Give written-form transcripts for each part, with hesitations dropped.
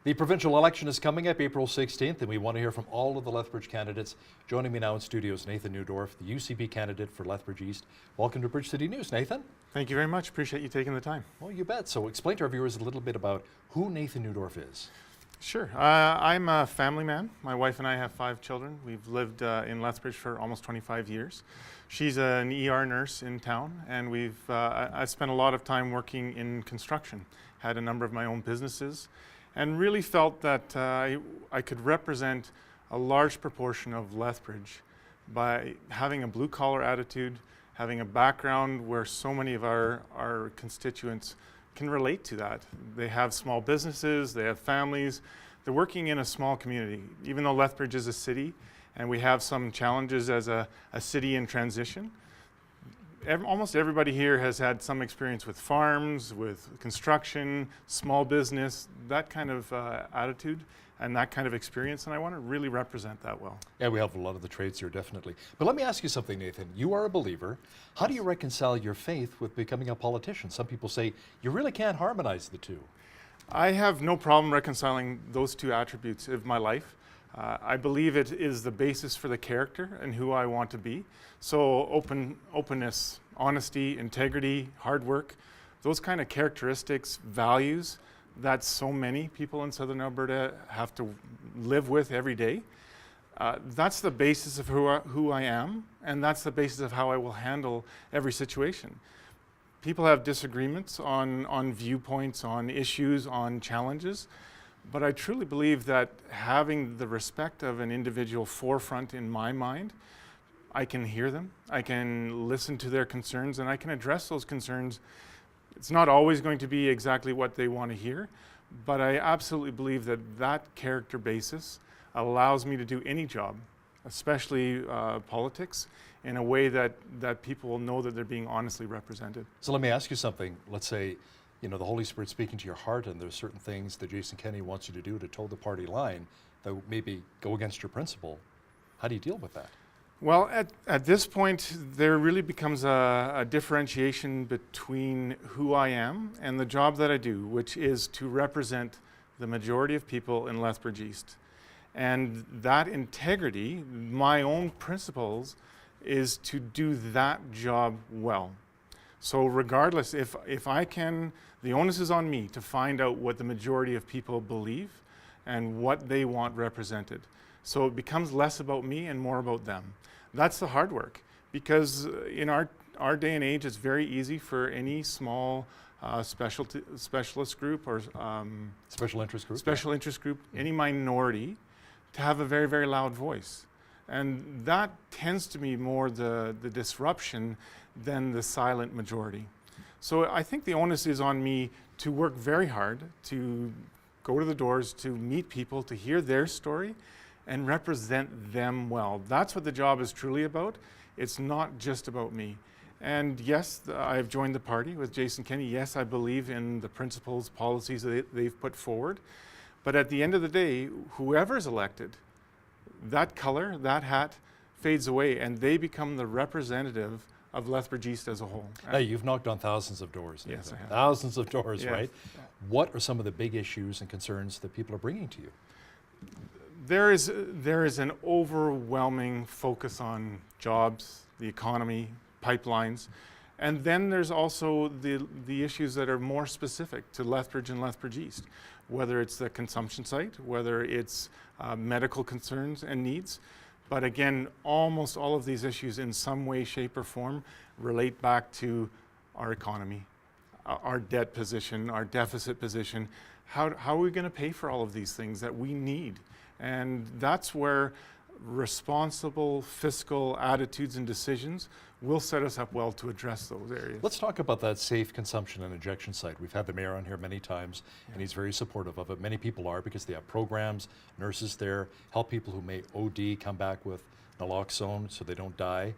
The provincial election is coming up April 16th, and we want to hear from all of the Lethbridge candidates. Joining me now in studio is Nathan Neudorf, the UCP candidate for Lethbridge East. Welcome to Bridge City News, Nathan. Thank you very much. Appreciate you taking the time. Well, you bet. So explain to our viewers a little bit about who Nathan Neudorf is. Sure. I'm a family man. My wife and I have 5 children. We've lived in Lethbridge for almost 25 years. She's an ER nurse in town, and I spent a lot of time working in construction. Had a number of my own businesses, and really felt that I could represent a large proportion of Lethbridge by having a blue-collar attitude, having a background where so many of our constituents can relate to that. They have small businesses, they have families, they're working in a small community. Even though Lethbridge is a city and we have some challenges as a city in transition, almost everybody here has had some experience with farms, with construction, small business, that kind of attitude and that kind of experience, and I want to really represent that well. Yeah, we have a lot of the traits here, definitely. But let me ask you something, Nathan. You are a believer. How do you reconcile your faith with becoming a politician? Some people say you really can't harmonize the two. I have no problem reconciling those two attributes of my life. I believe it is the basis for the character and who I want to be. So openness, honesty, integrity, hard work, those kind of characteristics, values that so many people in Southern Alberta have to live with every day. That's the basis of who I am, and that's the basis of how I will handle every situation. People have disagreements on viewpoints, on issues, on challenges, but I truly believe that having the respect of an individual forefront in my mind, I can hear them, I can listen to their concerns, and I can address those concerns. It's not always going to be exactly what they want to hear, but I absolutely believe that that character basis allows me to do any job, especially politics, in a way that people will know that they're being honestly represented. So let me ask you something. Let's say, you know, the Holy Spirit's speaking to your heart and there's certain things that Jason Kenney wants you to do to toe the party line that maybe go against your principle. How do you deal with that? Well, at this point, there really becomes a differentiation between who I am and the job that I do, which is to represent the majority of people in Lethbridge East. And that integrity, my own principles, is to do that job well. So regardless, if I can, the onus is on me to find out what the majority of people believe and what they want represented. So it becomes less about me and more about them. That's the hard work, because in our day and age, it's very easy for any small specialist group or special interest group, any minority, to have a very, very loud voice. And that tends to be more the disruption than the silent majority. So I think the onus is on me to work very hard, to go to the doors, to meet people, to hear their story, and represent them well. That's what the job is truly about. It's not just about me. And yes, I've joined the party with Jason Kenney. Yes, I believe in the principles, policies that they've put forward. But at the end of the day, whoever's elected, that color, that hat fades away, and they become the representative of Lethbridge East as a whole. Hey, you've knocked on thousands of doors. Yes, I have. Thousands of doors, yes. Right? Yeah. What are some of the big issues and concerns that people are bringing to you? There is an overwhelming focus on jobs, the economy, pipelines, and then there's also the issues that are more specific to Lethbridge and Lethbridge East, whether it's the consumption site, whether it's medical concerns and needs. But again, almost all of these issues in some way, shape, or form relate back to our economy, our debt position, our deficit position. How are we going to pay for all of these things that we need? And that's where responsible fiscal attitudes and decisions will set us up well to address those areas. Let's talk about that safe consumption and injection site. We've had the mayor on here many times, and he's very supportive of it. Many people are, because they have programs, nurses there, help people who may OD come back with naloxone so they don't die.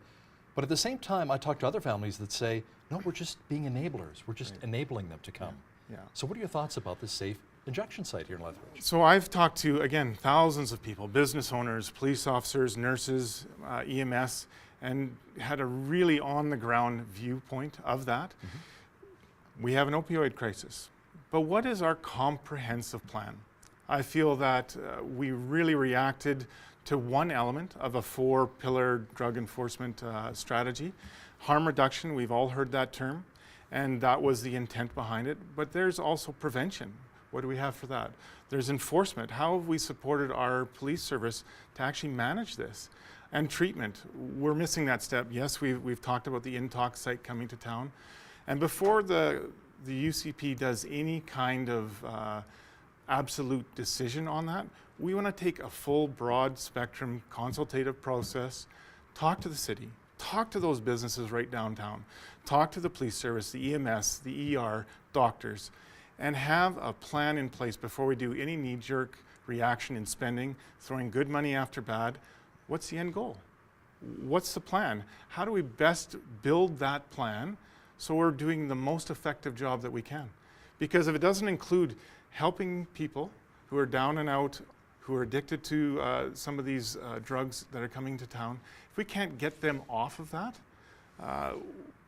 But at the same time, I talk to other families that say, no, we're just being enablers. We're just enabling them to come. Yeah. So what are your thoughts about this safe injection site here in Lethbridge? So I've talked to, again, thousands of people, business owners, police officers, nurses, EMS, and had a really on-the-ground viewpoint of that. We have an opioid crisis, but what is our comprehensive plan? I feel that we really reacted to one element of a 4-pillar drug enforcement strategy. Harm reduction, we've all heard that term, and that was the intent behind it. But there's also prevention. What do we have for that? There's enforcement. How have we supported our police service to actually manage this? And treatment, we're missing that step. Yes, we've talked about the Intox site coming to town. And before the UCP does any kind of absolute decision on that, we want to take a full, broad spectrum consultative process, talk to the city, talk to those businesses right downtown, talk to the police service, the EMS, the ER, doctors, and have a plan in place before we do any knee-jerk reaction in spending, throwing good money after bad. What's the end goal? What's the plan? How do we best build that plan so we're doing the most effective job that we can? Because if it doesn't include helping people who are down and out, who are addicted to some of these drugs that are coming to town, if we can't get them off of that,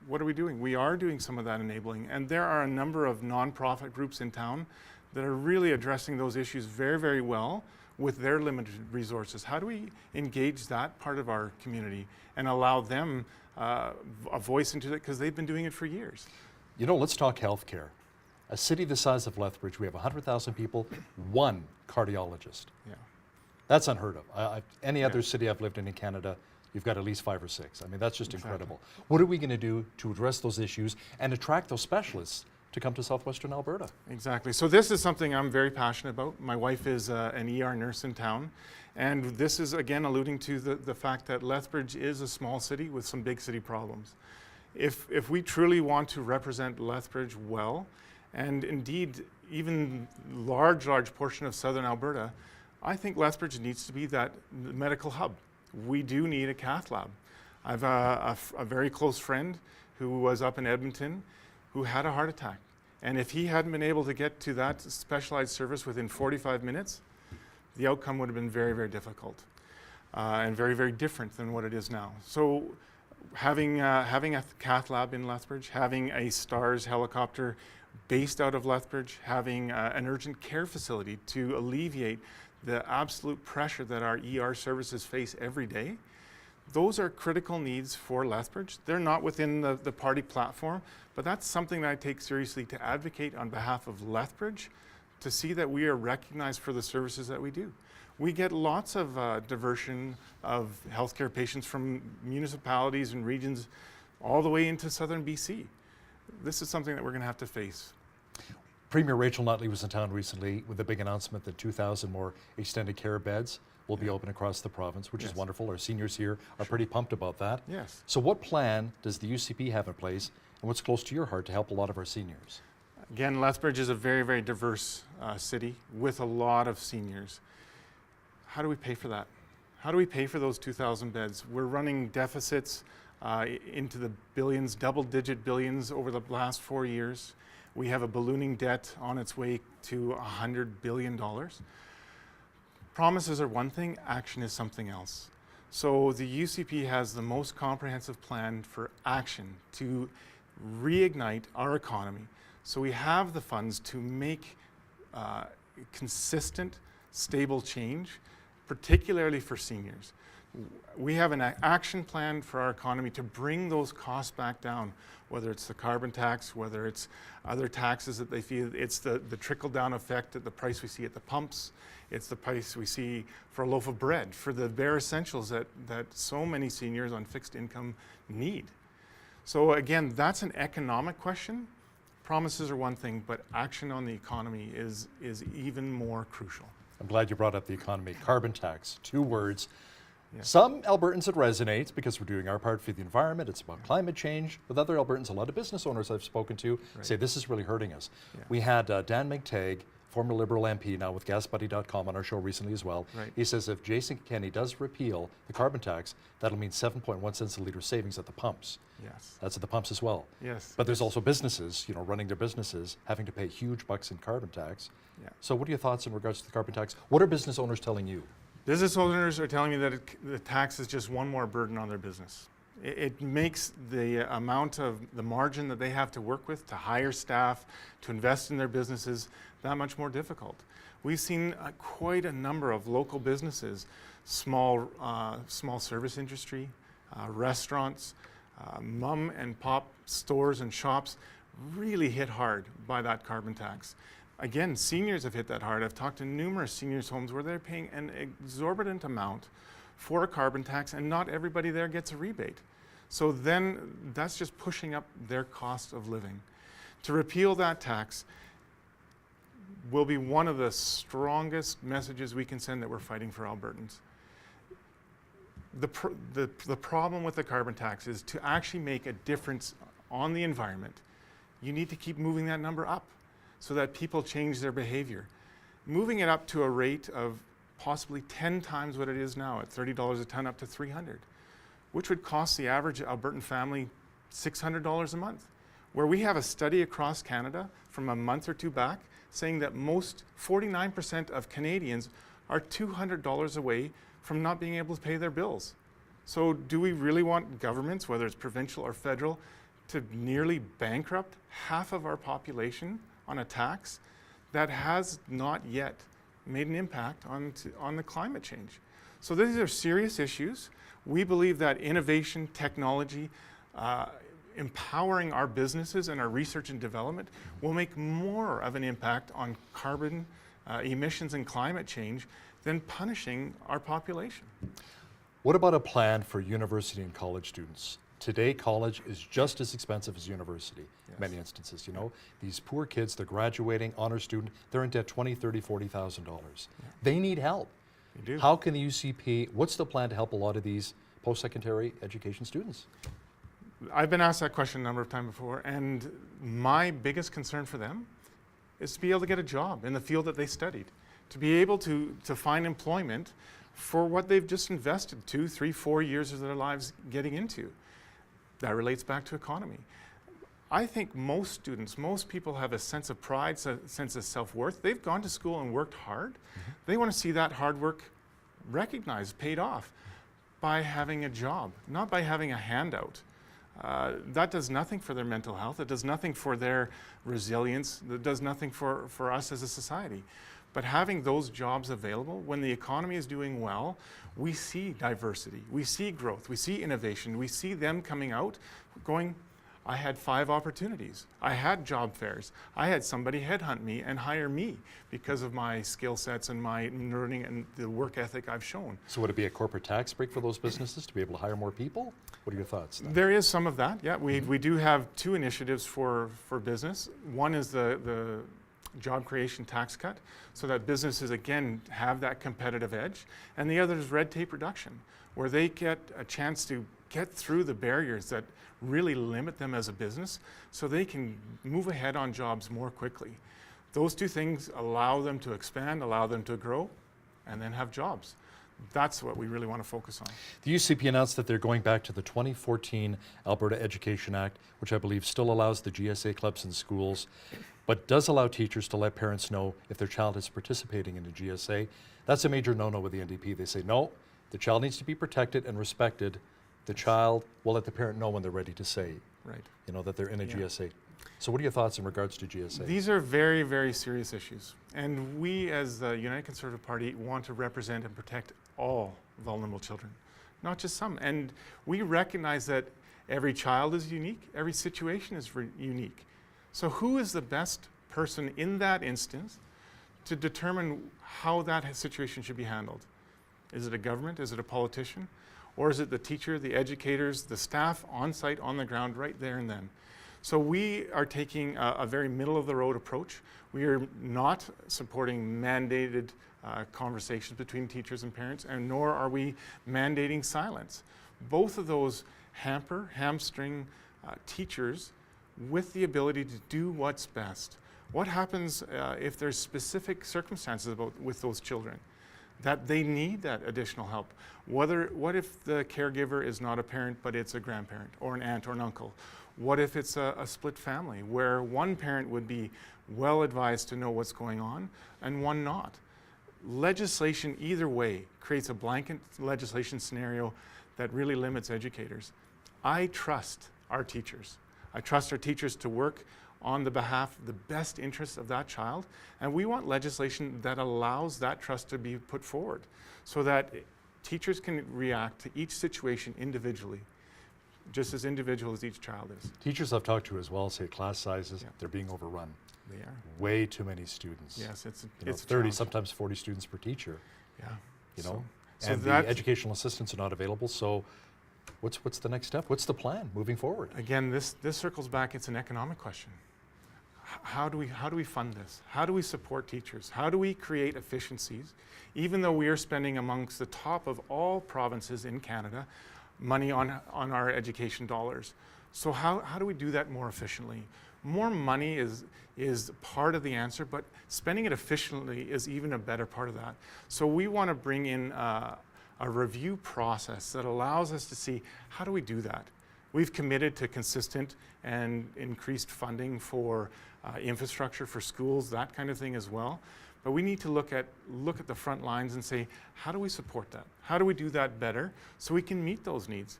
what are we doing? We are doing some of that enabling, and there are a number of nonprofit groups in town that are really addressing those issues very, very well with their limited resources. How do we engage that part of our community and allow them a voice into it, because they've been doing it for years? You know, let's talk healthcare. A city the size of Lethbridge, we have 100,000 people, 1 cardiologist. Yeah. That's unheard of. Any other city I've lived in Canada, you've got at least 5 or 6. I mean, that's just incredible. What are we going to do to address those issues and attract those specialists to come to southwestern Alberta? Exactly. So this is something I'm very passionate about. My wife is an ER nurse in town, and this is again alluding to the fact that Lethbridge is a small city with some big city problems. If we truly want to represent Lethbridge well, and indeed even large portion of southern Alberta, I think Lethbridge needs to be that medical hub. We do need a cath lab. I have a very close friend who was up in Edmonton who had a heart attack. And if he hadn't been able to get to that specialized service within 45 minutes, the outcome would have been very, very difficult and very, very different than what it is now. So having a cath lab in Lethbridge, having a STARS helicopter based out of Lethbridge, having an urgent care facility to alleviate the absolute pressure that our ER services face every day, those are critical needs for Lethbridge. They're not within the party platform, but that's something that I take seriously to advocate on behalf of Lethbridge, to see that we are recognized for the services that we do. We get lots of diversion of healthcare patients from municipalities and regions all the way into southern BC. This is something that we're going to have to face. Premier Rachel Notley was in town recently with a big announcement that 2,000 more extended care beds will be open across the province, which is wonderful. Our seniors here are pretty pumped about that. Yes. So what plan does the UCP have in place, and what's close to your heart to help a lot of our seniors? Again, Lethbridge is a very, very diverse city with a lot of seniors. How do we pay for that? How do we pay for those 2,000 beds? We're running deficits into the billions, double-digit billions over the last 4 years. We have a ballooning debt on its way to $100 billion. Promises are one thing, action is something else. So the UCP has the most comprehensive plan for action to reignite our economy. So we have the funds to make consistent, stable change, particularly for seniors. We have an action plan for our economy to bring those costs back down, whether it's the carbon tax, whether it's other taxes that they feel. It's the trickle-down effect at the price we see at the pumps. It's the price we see for a loaf of bread, for the bare essentials that so many seniors on fixed income need. So again, that's an economic question. Promises are one thing, but action on the economy is even more crucial. I'm glad you brought up the economy. Carbon tax, 2 words. Yes. Some Albertans it resonates because we're doing our part for the environment. It's about climate change. With other Albertans, a lot of business owners I've spoken to say this is really hurting us. Yeah. We had Dan McTagg, former Liberal MP, now with GasBuddy.com on our show recently as well. Right. He says if Jason Kenney does repeal the carbon tax, that'll mean 7.1 cents a litre savings at the pumps. Yes. That's at the pumps as well. Yes. But there's also businesses, you know, running their businesses, having to pay huge bucks in carbon tax. Yeah. So what are your thoughts in regards to the carbon tax? What are business owners telling you? Business owners are telling me that the tax is just one more burden on their business. It makes the amount of the margin that they have to work with to hire staff, to invest in their businesses, that much more difficult. We've seen quite a number of local businesses, small service industry, restaurants, mom and pop stores and shops really hit hard by that carbon tax. Again, seniors have hit that hard. I've talked to numerous seniors' homes where they're paying an exorbitant amount for a carbon tax, and not everybody there gets a rebate. So then that's just pushing up their cost of living. To repeal that tax will be one of the messages we can send that we're fighting for Albertans. The problem with the carbon tax is to actually make a difference on the environment, you need to keep moving that number up so that people change their behavior. Moving it up to a rate of possibly 10 times what it is now, at $30 a ton up to $300, which would cost the average Albertan family $600 a month. Where we have a study across Canada from a month or two back saying that 49% of Canadians are $200 away from not being able to pay their bills. So do we really want governments, whether it's provincial or federal, to nearly bankrupt half of our population on a tax that has not yet made an impact on the climate change? So these are serious issues. We believe that innovation, technology, empowering our businesses and our research and development will make more of an impact on carbon emissions and climate change than punishing our population. What about a plan for university and college students? Today, college is just as expensive as university, in many instances. You know, these poor kids, they're graduating, honor student, they're in debt $20,000, $30,000, $40,000. They need help. They do. How can the UCP, what's the plan to help a lot of these post-secondary education students? I've been asked that question a number of times before, and my biggest concern for them is to be able to get a job in the field that they studied, to be able to find employment for what they've just invested 2, 3, 4 years of their lives getting into. That relates back to economy. I think most students, most people have a sense of pride, a sense of self-worth. They've gone to school and worked hard. They want to see that hard work recognized, paid off by having a job, not by having a handout. That does nothing for their mental health. It does nothing for their resilience. It does nothing for us as a society. But having those jobs available, when the economy is doing well, we see diversity, we see growth, we see innovation, we see them coming out going, I had 5 opportunities. I had job fairs. I had somebody headhunt me and hire me because of my skill sets and my learning and the work ethic I've shown. So would it be a corporate tax break for those businesses to be able to hire more people? What are your thoughts then? There is some of that, yeah. We do have 2 initiatives for business. One is the job creation tax cut, so that businesses, again, have that competitive edge. And the other is red tape reduction, where they get a chance to get through the barriers that really limit them as a business so they can move ahead on jobs more quickly. Those 2 things allow them to expand, allow them to grow, and then have jobs. That's what we really want to focus on. The UCP announced that they're going back to the 2014 Alberta Education Act, which I believe still allows the GSA clubs in schools, but does allow teachers to let parents know if their child is participating in a GSA. That's a major no-no with the NDP. They say, no, the child needs to be protected and respected. The child will let the parent know when they're ready to say, you know, that they're in a GSA. So what are your thoughts in regards to GSA? These are very, very serious issues. And we, as the United Conservative Party, want to represent and protect all vulnerable children, not just some. And we recognize that every child is unique, every situation is unique. So who is the best person in that instance to determine how that situation should be handled? Is it a government? Is it a politician? Or is it the teacher, the educators, the staff on site, on the ground, right there and then? So we are taking a very middle-of-the-road approach. We are not supporting mandated conversations between teachers and parents, and nor are we mandating silence. Both of those hamstring teachers with the ability to do what's best. What happens if there's specific circumstances with those children that they need that additional help? What if the caregiver is not a parent, but it's a grandparent or an aunt or an uncle? What if it's a split family where one parent would be well advised to know what's going on and one not? Legislation either way creates a blanket legislation scenario that really limits educators. I trust our teachers. I trust our teachers to work on the behalf of the best interests of that child, and we want legislation that allows that trust to be put forward so that teachers can react to each situation individually, just as individual as each child is. Teachers I've talked to as well say class sizes, Yeah. they're being overrun. They are. Way too many students. Yes, it's You know, a 30, challenge. sometimes 40 students per teacher, Yeah. you know? So And the that- educational assistants are not available, so what's the next step? What's the plan moving forward? Again, this circles back, it's an economic question. How do we fund this? How do we support teachers? How do we create efficiencies? Even though we are spending amongst the top of all provinces in Canada money on our education dollars. So how do we do that more efficiently? More money is part of the answer, but spending it efficiently is even a better part of that. So we want to bring in a review process that allows us to see how do we do that. We've committed to consistent and increased funding for infrastructure for schools, that kind of thing as well. But we need to look at the front lines and say, how do we support that? How do we do that better so we can meet those needs?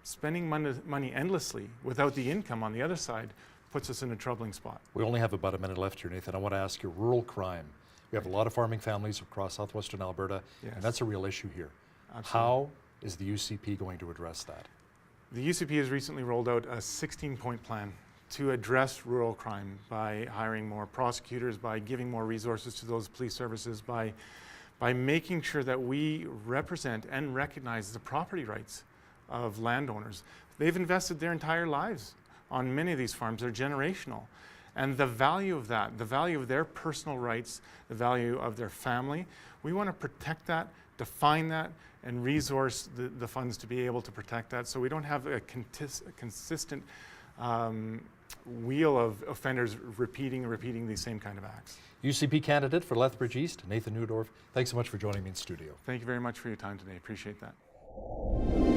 Spending money endlessly without the income on the other side puts us in a troubling spot. We only have about a minute left here, Nathan. I want to ask you, rural crime. We have a lot of farming families across southwestern Alberta, Yes. and that's a real issue here. Absolutely. How is the UCP going to address that? The UCP has recently rolled out a 16-point plan to address rural crime by hiring more prosecutors, by giving more resources to those police services, by making sure that we represent and recognize the property rights of landowners. They've invested their entire lives on many of these farms. They're generational. And the value of that, the value of their personal rights, the value of their family, we want to protect that, define that, and resource the funds to be able to protect that so we don't have a consistent wheel of offenders repeating these same kind of acts. UCP candidate for Lethbridge East, Nathan Neudorf, thanks so much for joining me in studio. Thank you very much for your time today. Appreciate that.